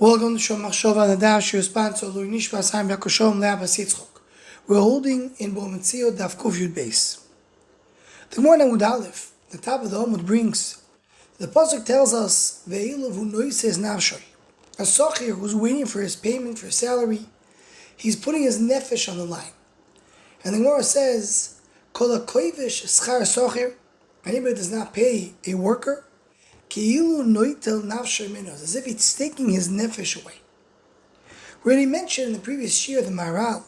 Welcome to Shom Machshava and the Dash, your sponsor, Lui Nishbas Haim Yakoshom Le'abas Yitzchok. We're holding in Bo Metzia Daf Kuf Yud Beis. The Gemara Amud Aleph, the top of the Amud brings, the Pasuk tells us, Ve'ilav hu noises nafshoy. A sochir who's waiting for his payment, for his salary, he's putting his nefesh on the line. And the Gemara says, Kol ha'koivish schar sochir, anybody does not pay a worker, Ki'ilu noitel nafshoy minos, as if he's taking his nefesh away. We already mentioned in the previous year the Maral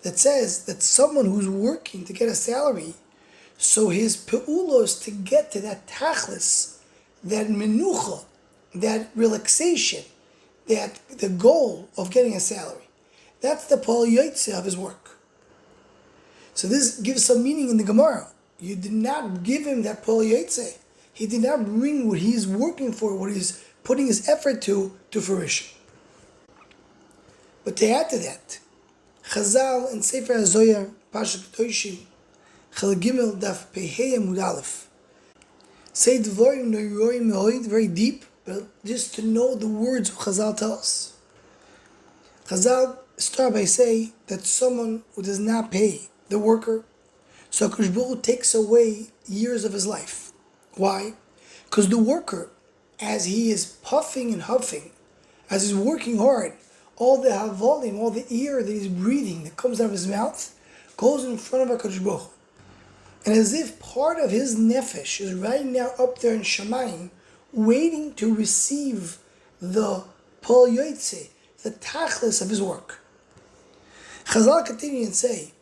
that says that someone who's working to get a salary, so his pe'ulos to get to that tachlis, that menucha, that relaxation, that the goal of getting a salary, that's the pol yotze of his work. So this gives some meaning in the Gemara. You did not give him that pol yotze. He did not bring what he's working for, what he's putting his effort to fruition. But to add to that, Chazal in Sefer HaZoyar, Pashat Toshim, Chal Gimel Daf Pehei Amud Aleph, say Dvorim Noiroim Mehoid, very deep, but just to know the words of Chazal tell us. Chazal start by saying that someone who does not pay the worker, so HaKadosh Baruch Hu takes away years of his life. Why? Because the worker, as he is puffing and huffing, as he's working hard, all the havolim, all the air that he's breathing that comes out of his mouth, goes in front of HaKadosh Baruch Hu. And as if part of his nefesh is right now up there in Shamayim, waiting to receive the pol yotze, the tachlis of his work. Chazal continue and say,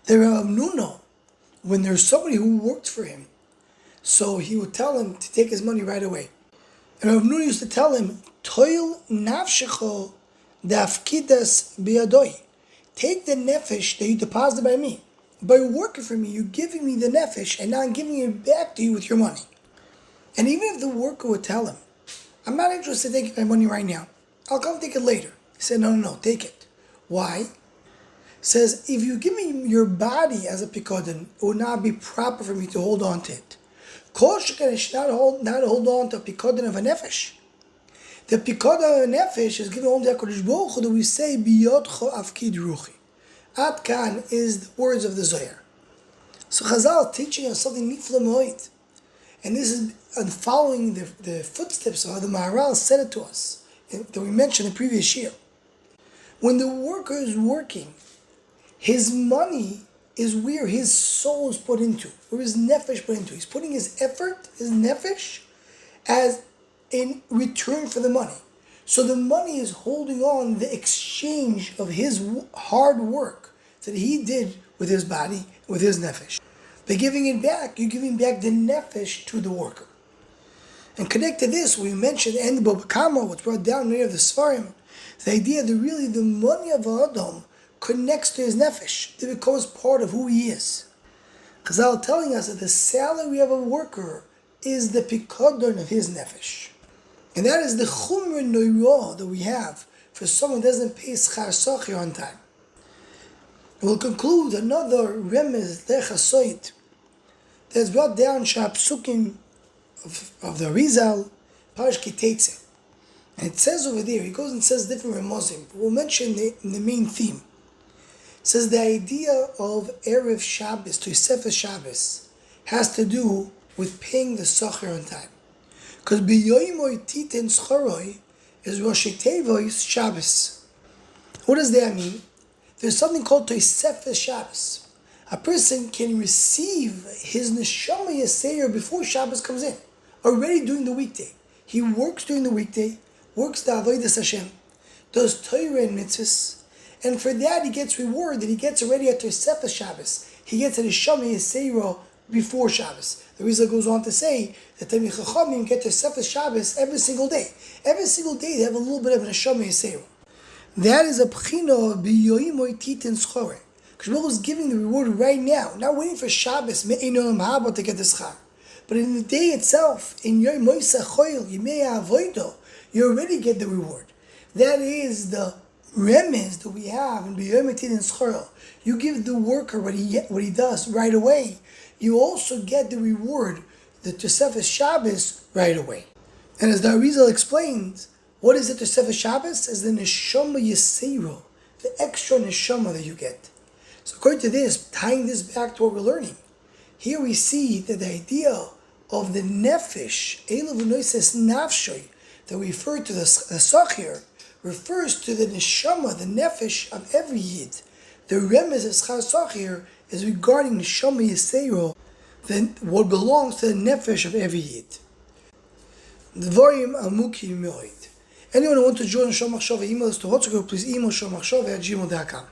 that Rav Nuno, when there's somebody who worked for him, so he would tell him to take his money right away. And Rav Nuno used to tell him, Toil nafshecho dafkidas biyadoi. Take the nefesh that you deposited by me. By working for me, you're giving me the nefesh, and now I'm giving it back to you with your money. And even if the worker would tell him, I'm not interested in taking my money right now, I'll come take it later. He said, no, take it. Why? He says, if you give me your body as a pikodin, it would not be proper for me to hold on to it. Kol sheken should not hold on to a pikodin of a nefesh. The pikodin of a nefesh is given only to HaKadosh Baruch Hu, that we say, biyotcho afkid ruchi. Ad kan is the words of the Zohar. So Chazal is teaching us something nifla moed. And this is following the footsteps of how the Maharal said it to us, that we mentioned the previous year. When the worker is working, his money is where his soul is put into, where his nefesh put into. He's putting his effort, his nefesh, as in return for the money. So the money is holding on the exchange of his hard work that he did with his body, with his nefesh. By giving it back, you're giving back the nefesh to the worker. And connect to this, we mentioned in the Bava Kama, what's brought down many of the Sfarim, the idea that really the money of Adam connects to his nefesh. It becomes part of who he is. Chazal telling us that the salary of a worker is the pikodon of his nefesh. And that is the chumra noira that we have for someone who doesn't pay schar sochir on time. And we'll conclude another remez lechasoit that's brought down shapsukim of the Rizal, Parish Kitetze. And it says over there, he goes and says different remozim, but we'll mention the main theme. It says the idea of Erev Shabbos to Sefer Shabbos has to do with paying the socher on time. Because B'yoimoy Titin Schoroi is Rosh Tevois Shabbos. What does that mean? There's something called Tosefes Shabbos. A person can receive his neshama yaseir before Shabbos comes in, already during the weekday. He works during the weekday, works the Avodas Hashem, does Torah and mitzvahs, and for that he gets reward that he gets already at Tosefes Shabbos. He gets a neshama yaseir before Shabbos. The Rizal goes on to say that the Chachamim get Tosefes Shabbos every single day. Every single day they have a little bit of a neshama yaseir. That is a pchino of biyoimoy titin schore. Because is giving the reward right now, not waiting for Shabbos me'einolam haba to get the schar. But in the day itself, in Yom Moisa Choyel, Yimei Avodo, you already get the reward. That is the remez that we have in biyoimoy titin schore. You give the worker what he does right away. You also get the reward, the Tosefes Shabbos, right away. And as the Arizal explains, What is it to Sefer Shabbos? Is the neshama yisero, the extra neshama that you get. So according to this, tying this back to what we're learning, here we see that the idea of the nefesh, Elav Unoises Nafshoy, that we refer to the Sachir, refers to the neshama, the nefesh of every yid. The remez of Schar Sachir is regarding neshama yisero, what belongs to the nefesh of every yid. Dvarim amukim moed. Anyone who wants to join Shomachshava, email us to WhatsApp, please email shomachshava@gmail.com.